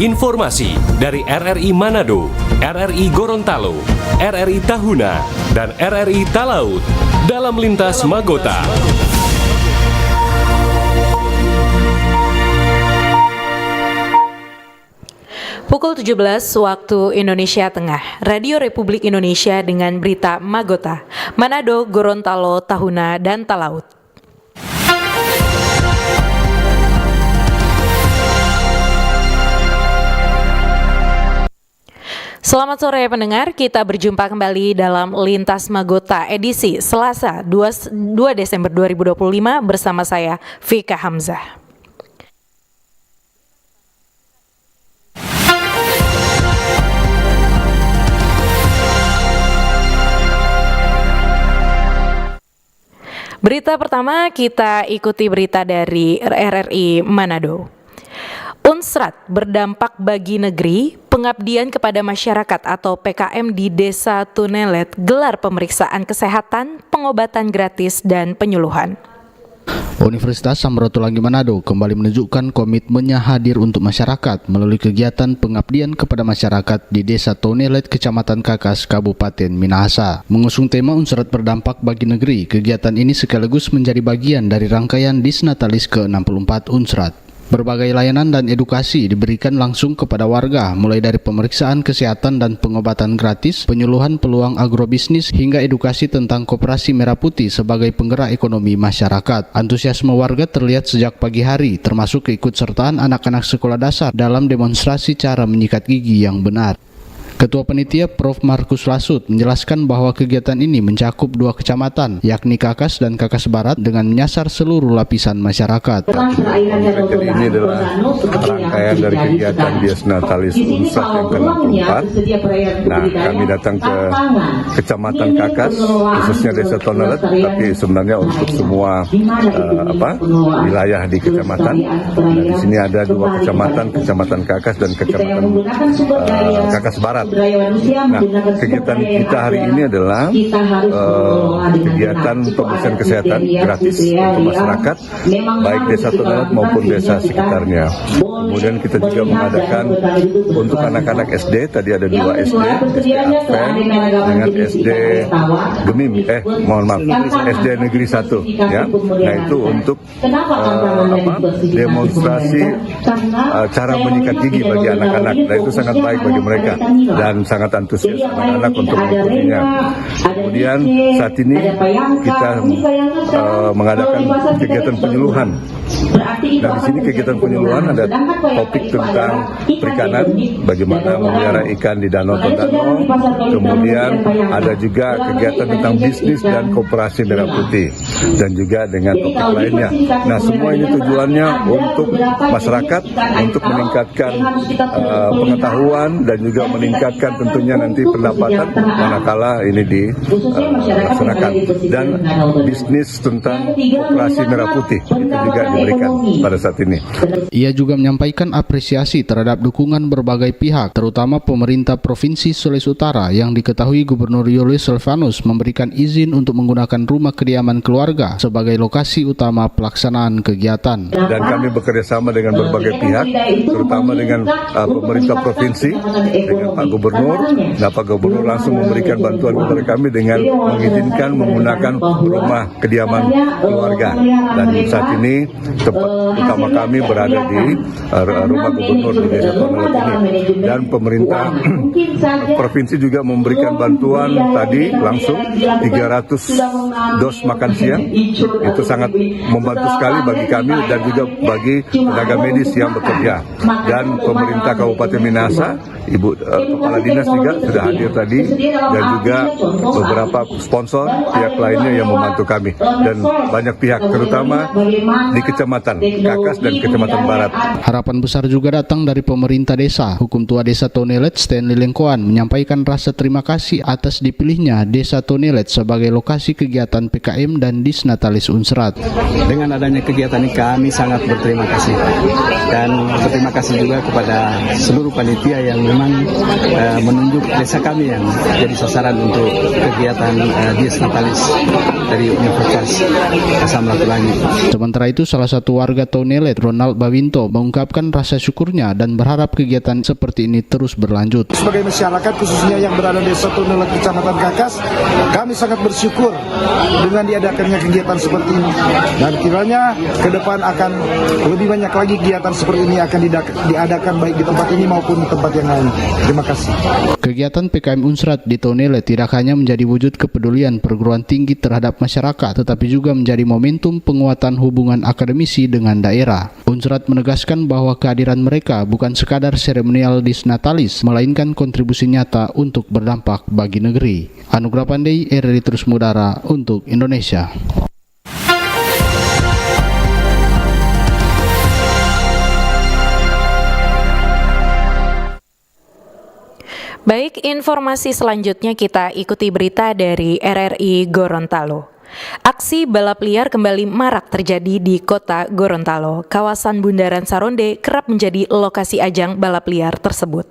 Informasi dari RRI Manado, RRI Gorontalo, RRI Tahuna, dan RRI Talaut dalam Lintas Magota. Pukul 17 waktu Indonesia Tengah, Radio Republik Indonesia dengan berita Magota, Manado, Gorontalo, Tahuna, dan Talaut. Selamat sore pendengar, kita berjumpa kembali dalam Lintas Magota edisi Selasa 2 Desember 2025 bersama saya, Vika Hamzah. Berita pertama, kita ikuti berita dari RRI Manado. Unsrat berdampak bagi negeri, pengabdian kepada masyarakat atau PKM di Desa Tunelet gelar pemeriksaan kesehatan, pengobatan gratis, dan penyuluhan. Universitas Samratulangi Manado kembali menunjukkan komitmennya hadir untuk masyarakat melalui kegiatan pengabdian kepada masyarakat di Desa Tunelet, Kecamatan Kakas, Kabupaten Minahasa. Mengusung tema unsrat berdampak bagi negeri, kegiatan ini sekaligus menjadi bagian dari rangkaian Disnatalis ke-64 Unsrat. Berbagai layanan dan edukasi diberikan langsung kepada warga, mulai dari pemeriksaan kesehatan dan pengobatan gratis, penyuluhan peluang agrobisnis, hingga edukasi tentang Koperasi Merah Putih sebagai penggerak ekonomi masyarakat. Antusiasme warga terlihat sejak pagi hari, termasuk keikutsertaan anak-anak sekolah dasar dalam demonstrasi cara menyikat gigi yang benar. Ketua Panitia Prof. Markus Lasut menjelaskan bahwa kegiatan ini mencakup 2 kecamatan, yakni Kakas dan Kakas Barat, dengan menyasar seluruh lapisan masyarakat. Jadi ini adalah rangkaian dari kegiatan Disnatalis Unsrat yang ke-64. Nah, kami datang ke Kecamatan Kakas, khususnya Desa Tunelet, tapi sebenarnya untuk semua wilayah di kecamatan. Nah, di sini ada 2 kecamatan, Kecamatan Kakas dan Kecamatan Kakas Barat. Nah, kegiatan kita hari ini adalah kegiatan pemeriksaan kesehatan gratis untuk masyarakat, baik Desa Tunelet maupun desa sekitarnya. Kemudian kita juga mengadakan untuk anak-anak SD, tadi ada 2 SD, SD Advent dengan SD Gemim, SD Negeri 1, ya. Nah, itu untuk demonstrasi cara menyikat gigi bagi anak-anak. Nah, itu sangat baik bagi mereka dan sangat antusias anak-anak untuk mengikutinya. Kemudian saat ini kita mengadakan kegiatan penyuluhan. Nah, di sini kegiatan penyuluhan ada topik tentang perikanan, bagaimana memelihara ikan di Danau Tondano. Kemudian ada juga kegiatan tentang bisnis dan Koperasi Merah Putih, dan juga dengan topik lainnya. Nah, semua ini tujuannya untuk masyarakat, untuk meningkatkan pengetahuan dan juga meningkatkan tentunya nanti pendapatan manakala ini dilaksanakan. Dan bisnis tentang Koperasi Merah Putih itu juga diberikan pada saat ini. Ia juga menyampaikan apresiasi terhadap dukungan berbagai pihak, terutama pemerintah Provinsi Sulawesi Utara yang diketahui Gubernur Julius Silvanus memberikan izin untuk menggunakan rumah kediaman keluarga sebagai lokasi utama pelaksanaan kegiatan. Dan kami bekerja sama dengan berbagai pihak, terutama dengan pemerintah provinsi, dengan Pak Gubernur. Nah, Pak Gubernur langsung memberikan bantuan kepada kami dengan mengizinkan menggunakan rumah kediaman keluarga. Dan saat ini tempat utama kami berada di rumah Gubernur di Desa Tunelet ini. Dan pemerintah provinsi juga memberikan bantuan tadi langsung 300 dos makan siang. Itu sangat membantu sekali bagi kami dan juga bagi tenaga medis yang bekerja. Dan pemerintah Kabupaten Minahasa, Ibu Kepala Dinas juga sudah hadir tadi, dan juga beberapa sponsor pihak lainnya yang membantu kami, dan banyak pihak terutama di Kecamatan Kakas dan Kecamatan Barat. Harapan besar juga datang dari pemerintah desa. Hukum Tua Desa Tunelet Stanley Lengkoan menyampaikan rasa terima kasih atas dipilihnya Desa Tunelet sebagai lokasi kegiatan PKM dan Disnatalis Unsrat. Dengan adanya kegiatan ini kami sangat berterima kasih, dan berterima kasih juga kepada seluruh panitia yang memang menunjuk desa kami yang jadi sasaran untuk kegiatan Disnatalis dari Universitas Samratulangi. Sementara itu, salah satu warga Tonelet, Ronald Bawinto, mengungkapkan rasa syukurnya dan berharap kegiatan seperti ini terus berlanjut. Sebagai masyarakat khususnya yang berada di Desa Tonelet Kecamatan Kakas, kami sangat bersyukur dengan diadakannya kegiatan seperti ini. Dan kiranya ke depan akan lebih banyak lagi kegiatan seperti ini akan diadakan baik di tempat ini maupun di tempat yang lain. Terima kasih. Kegiatan PKM Unsrat di Tonelet tidak hanya menjadi wujud kepedulian perguruan tinggi terhadap masyarakat, tetapi juga menjadi momentum penguatan hubungan akademisi dengan daerah. Unsrat menegaskan bahwa kehadiran mereka bukan sekadar seremonial disnatalis, melainkan kontribusi nyata untuk berdampak bagi negeri. Anugrah Pandey, RRI Terus Mengudara untuk Indonesia. Baik, informasi selanjutnya kita ikuti berita dari RRI Gorontalo. Aksi balap liar kembali marak terjadi di kota Gorontalo. Kawasan Bundaran Saronde kerap menjadi lokasi ajang balap liar tersebut.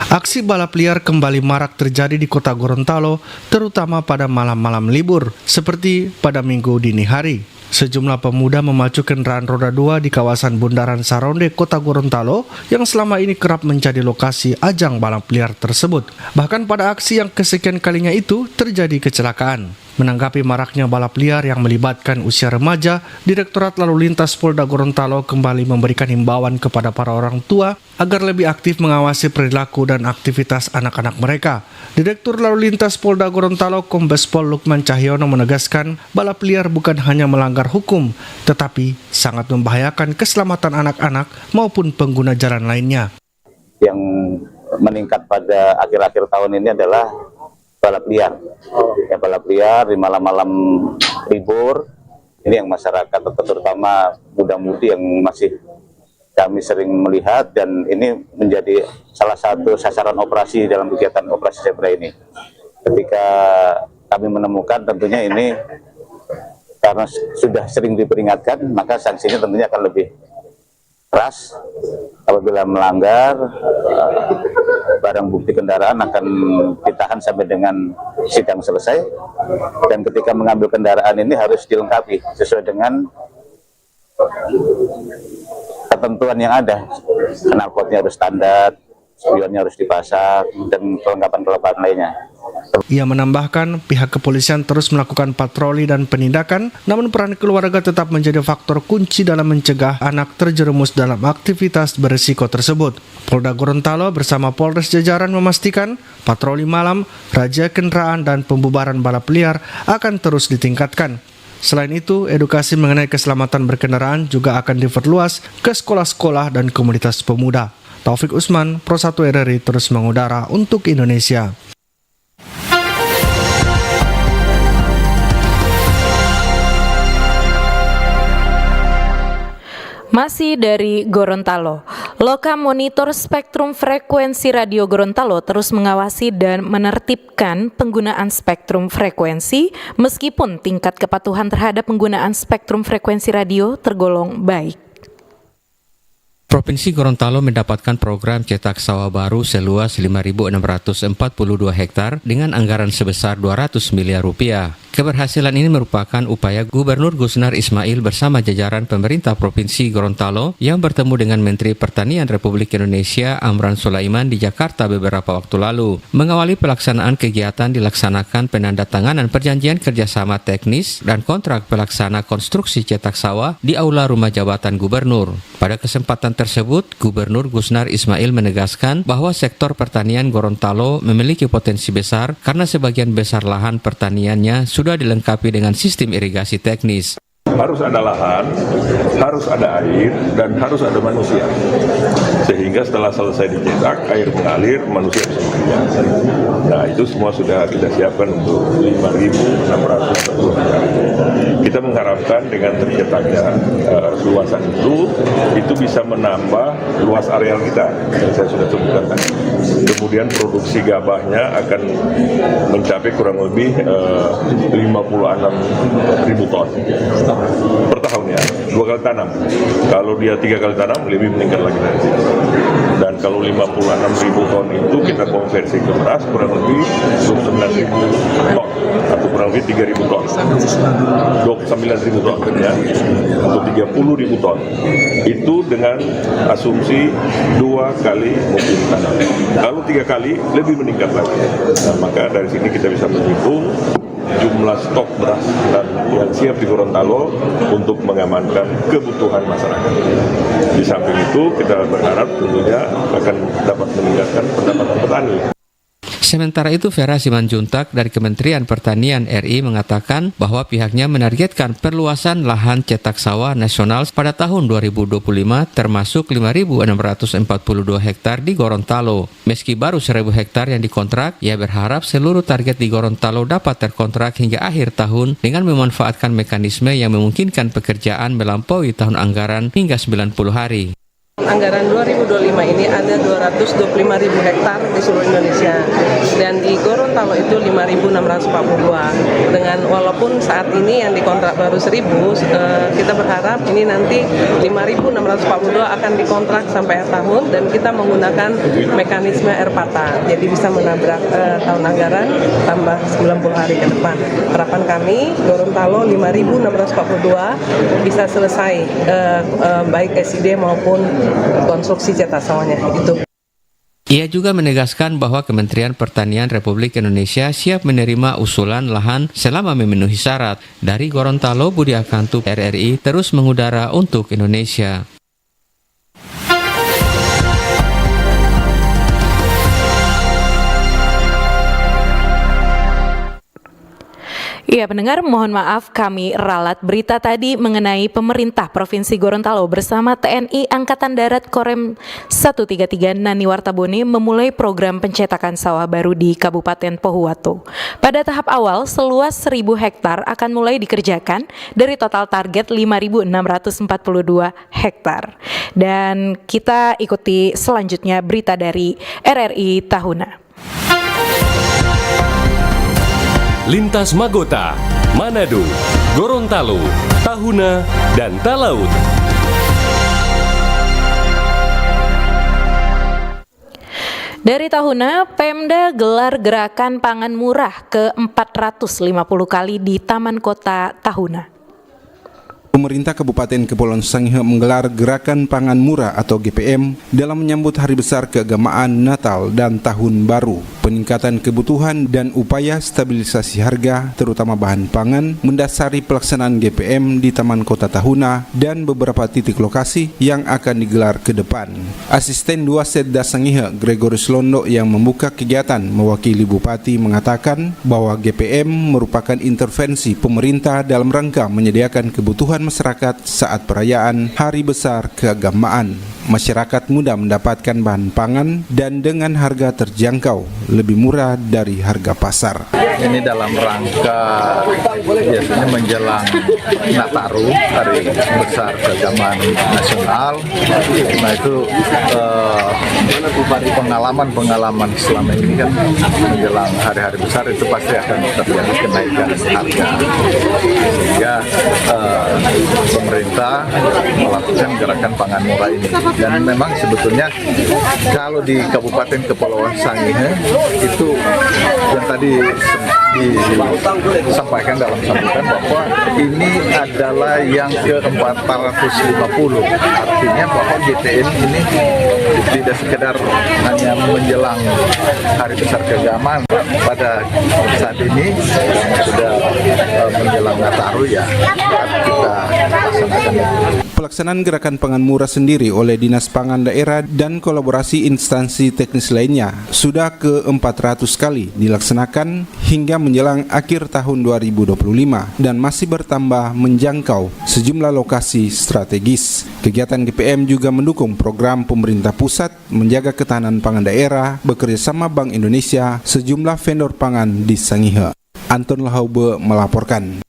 Aksi balap liar kembali marak terjadi di kota Gorontalo, terutama pada malam-malam libur, seperti pada Minggu dini hari. Sejumlah pemuda memacu kendaraan roda 2 di kawasan Bundaran Saronde, Kota Gorontalo, yang selama ini kerap menjadi lokasi ajang balap liar tersebut. Bahkan pada aksi yang kesekian kalinya itu terjadi kecelakaan. Menanggapi maraknya balap liar yang melibatkan usia remaja, Direktorat Lalu Lintas Polda Gorontalo kembali memberikan himbauan kepada para orang tua agar lebih aktif mengawasi perilaku dan aktivitas anak-anak mereka. Direktur Lalu Lintas Polda Gorontalo Kombes Pol Lukman Cahyono menegaskan balap liar bukan hanya melanggar hukum, tetapi sangat membahayakan keselamatan anak-anak maupun pengguna jalan lainnya. Yang meningkat pada akhir-akhir tahun ini adalah balap liar. Ya, balap liar di malam-malam libur, ini yang masyarakat terutama muda-mudi yang masih kami sering melihat, dan ini menjadi salah satu sasaran operasi dalam kegiatan operasi zebra ini. Ketika kami menemukan, tentunya ini karena sudah sering diperingatkan, maka sanksinya tentunya akan lebih keras. Apabila melanggar, barang bukti kendaraan akan ditahan sampai dengan sidang selesai, dan ketika mengambil kendaraan ini harus dilengkapi sesuai dengan ketentuan yang ada. Knalpotnya harus standar, spionnya harus dipasang, dan kelengkapan-kelengkapan lainnya. Ia menambahkan pihak kepolisian terus melakukan patroli dan penindakan, namun peran keluarga tetap menjadi faktor kunci dalam mencegah anak terjerumus dalam aktivitas berisiko tersebut. Polda Gorontalo bersama Polres jajaran memastikan patroli malam, razia kendaraan dan pembubaran balap liar akan terus ditingkatkan. Selain itu, edukasi mengenai keselamatan berkendaraan juga akan diperluas ke sekolah-sekolah dan komunitas pemuda. Taufik Usman, Pro 1 RRI Terus Mengudara untuk Indonesia. Masih dari Gorontalo, Loka Monitor Spektrum Frekuensi Radio Gorontalo terus mengawasi dan menertibkan penggunaan spektrum frekuensi meskipun tingkat kepatuhan terhadap penggunaan spektrum frekuensi radio tergolong baik. Provinsi Gorontalo mendapatkan program cetak sawah baru seluas 5.642 hektar dengan anggaran sebesar 200 miliar rupiah. Keberhasilan ini merupakan upaya Gubernur Gusnar Ismail bersama jajaran pemerintah Provinsi Gorontalo yang bertemu dengan Menteri Pertanian Republik Indonesia Amran Sulaiman di Jakarta beberapa waktu lalu. Mengawali pelaksanaan kegiatan dilaksanakan penandatanganan perjanjian kerjasama teknis dan kontrak pelaksana konstruksi cetak sawah di Aula Rumah Jabatan Gubernur. Pada kesempatan tersebut, Gubernur Gusnar Ismail menegaskan bahwa sektor pertanian Gorontalo memiliki potensi besar karena sebagian besar lahan pertaniannya sudah dilengkapi dengan sistem irigasi teknis. Harus ada lahan, harus ada air, dan harus ada manusia. Sehingga setelah selesai dicetak, air mengalir, manusia bisa bekerja. Nah, itu semua sudah kita siapkan untuk 5.640 hektar. Kita mengharapkan dengan tercetaknya luasan itu bisa menambah luas areal kita yang saya sudah sebutkan tadi. Kemudian produksi gabahnya akan mencapai kurang lebih 56.000 ton per tahun ya, 2 kali tanam. Kalau dia 3 kali tanam lebih meningkat lagi dari situ. Dan kalau 56.000 ton itu kita konversi ke beras kurang lebih 29.000 ton atau kurang lebih 3.000 ton, 29.000 ton ya, atau 30.000 ton. Itu dengan asumsi 2 kali musim tanam. Kalau 3 kali lebih meningkat lagi. Nah, maka dari sini kita bisa menghitung jumlah stok beras yang siap di Gorontalo untuk mengamankan kebutuhan masyarakat. Di samping itu kita berharap tentunya akan dapat meningkatkan pendapatan petani. Sementara itu, Vera Simanjuntak dari Kementerian Pertanian RI mengatakan bahwa pihaknya menargetkan perluasan lahan cetak sawah nasional pada tahun 2025 termasuk 5.642 hektar di Gorontalo. Meski baru 1.000 hektar yang dikontrak, ia berharap seluruh target di Gorontalo dapat terkontrak hingga akhir tahun dengan memanfaatkan mekanisme yang memungkinkan pekerjaan melampaui tahun anggaran hingga 90 hari. Anggaran 2025 ini ada 225.000 hektar di seluruh Indonesia dan di Gorontalo itu 5.642. Dengan walaupun saat ini yang dikontrak baru 1.000, kita berharap ini nanti 5.642 akan dikontrak sampai akhir tahun dan kita menggunakan mekanisme RPATA. Jadi bisa menabrak tahun anggaran tambah 90 hari ke depan. Harapan kami Gorontalo 5.642 bisa selesai baik SID maupun konstruksi cetak sawahnya itu. Ia juga menegaskan bahwa Kementerian Pertanian Republik Indonesia siap menerima usulan lahan selama memenuhi syarat. Dari Gorontalo, Budi Akantu, RRI, terus mengudara untuk Indonesia. Ya, pendengar, mohon maaf kami ralat berita tadi mengenai pemerintah Provinsi Gorontalo bersama TNI Angkatan Darat Korem 133 Nani Wartabone memulai program pencetakan sawah baru di Kabupaten Pohuwato. Pada tahap awal, seluas 1.000 hektar akan mulai dikerjakan dari total target 5.642 hektar. Dan kita ikuti selanjutnya berita dari RRI Tahuna. Lintas Magota, Manado, Gorontalo, Tahuna, dan Talaut. Dari Tahuna, Pemda gelar gerakan pangan murah ke-450 kali di Taman Kota Tahuna. Pemerintah Kabupaten Kepulauan Sangihe menggelar Gerakan Pangan Murah atau GPM dalam menyambut Hari Besar Keagamaan Natal dan Tahun Baru. Peningkatan kebutuhan dan upaya stabilisasi harga, terutama bahan pangan, mendasari pelaksanaan GPM di Taman Kota Tahuna dan beberapa titik lokasi yang akan digelar ke depan. Asisten 2 Setda Sangihe, Gregorius Londo, yang membuka kegiatan mewakili Bupati mengatakan bahwa GPM merupakan intervensi pemerintah dalam rangka menyediakan kebutuhan masyarakat saat perayaan Hari Besar Keagamaan. Masyarakat mudah mendapatkan bahan pangan dan dengan harga terjangkau, lebih murah dari harga pasar. Ini dalam rangka biasanya menjelang Nataru, Hari Besar Keagamaan Nasional. Nah itu pengalaman selama ini kan menjelang hari-hari besar itu pasti akan terjadi kenaikan harga. Sehingga pemerintah melakukan gerakan pangan murah ini. Dan memang sebetulnya kalau di Kabupaten Kepulauan Sangihe itu yang tadi disampaikan dalam sambutan bahwa ini adalah yang ke-450. Artinya bahwa GTM ini tidak sekedar hanya menjelang Hari Besar Keagamaan. Pada saat ini sudah menjelang Nataru ya, kita laksanakan. Pelaksanaan gerakan pangan murah sendiri oleh Dinas Pangan Daerah dan kolaborasi instansi teknis lainnya sudah ke-400 kali dilaksanakan hingga menjelang akhir tahun 2025 dan masih bertambah menjangkau sejumlah lokasi strategis. Kegiatan GPM juga mendukung program pemerintah pusat menjaga ketahanan pangan daerah bekerjasama Bank Indonesia sejumlah vendor pangan di Sangihe. Anton Lahaube melaporkan.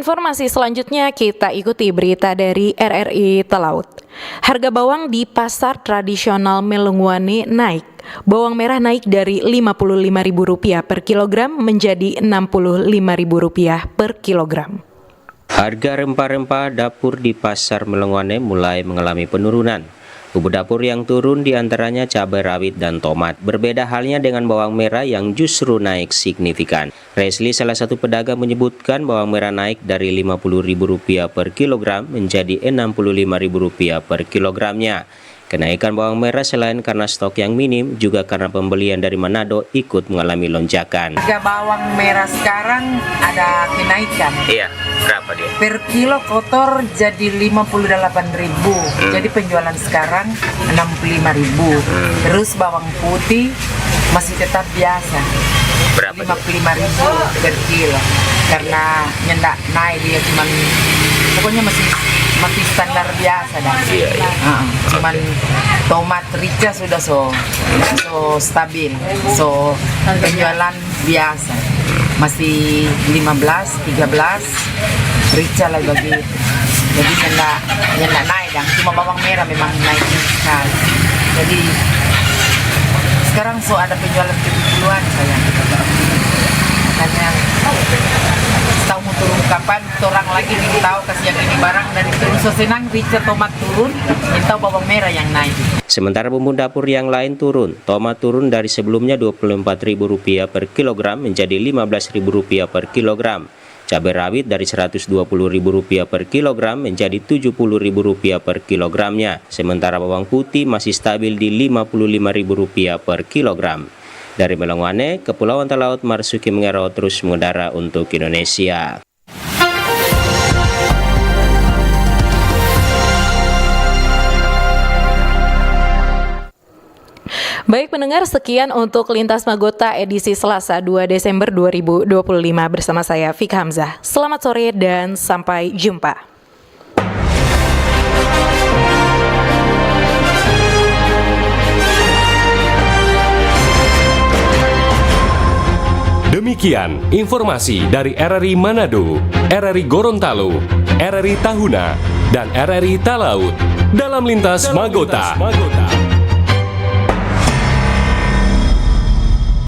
Informasi selanjutnya kita ikuti berita dari RRI Talaut. Harga bawang di pasar tradisional Melungwane naik. Bawang merah naik dari Rp55.000 per kilogram menjadi Rp65.000 per kilogram. Harga rempah-rempah dapur di pasar Melungwane mulai mengalami penurunan. Bumbu dapur yang turun diantaranya cabai rawit dan tomat. Berbeda halnya dengan bawang merah yang justru naik signifikan. Resli, salah satu pedagang, menyebutkan bawang merah naik dari Rp50.000 per kilogram menjadi Rp65.000 per kilogramnya. Kenaikan bawang merah selain karena stok yang minim, juga karena pembelian dari Manado ikut mengalami lonjakan. Harga bawang merah sekarang ada kenaikan. Iya, berapa dia? Per kilo kotor jadi 58.000. Jadi penjualan sekarang 65.000. Terus bawang putih masih tetap biasa. Berapa? 55.000 per kilo. Karena nyendak naik dia pokoknya masih standar biasa dah. Iya. Cuman tomat rica sudah so stabil, so penjualan biasa masih 15, 13 rica lah begitu. Jadi nyendak naik dah. Cuma bawang merah memang naik sekali. Jadi sekarang so ada penjualan 70-an saya. Makanya tahu mau turun kapan, orang lagi ingin tahu kasih yang ini barang dari turun so senang rica tomat turun, ingin tahu bawang merah yang naik. Sementara bumbu dapur yang lain turun. Tomat turun dari sebelumnya Rp24.000 per kilogram menjadi Rp15.000 per kilogram. Cabai rawit dari Rp120.000 per kilogram menjadi Rp70.000 per kilogramnya. Sementara bawang putih masih stabil di Rp55.000 per kilogram. Dari Melungwane, Kepulauan Talaut, Marsuki Mengero terus mengudara untuk Indonesia. Baik pendengar, sekian untuk Lintas Magota edisi Selasa 2 Desember 2025 bersama saya Fik Hamzah. Selamat sore dan sampai jumpa. Demikian informasi dari RRI Manado, RRI Gorontalo, RRI Tahuna, dan RRI Talaut dalam Lintas Magota.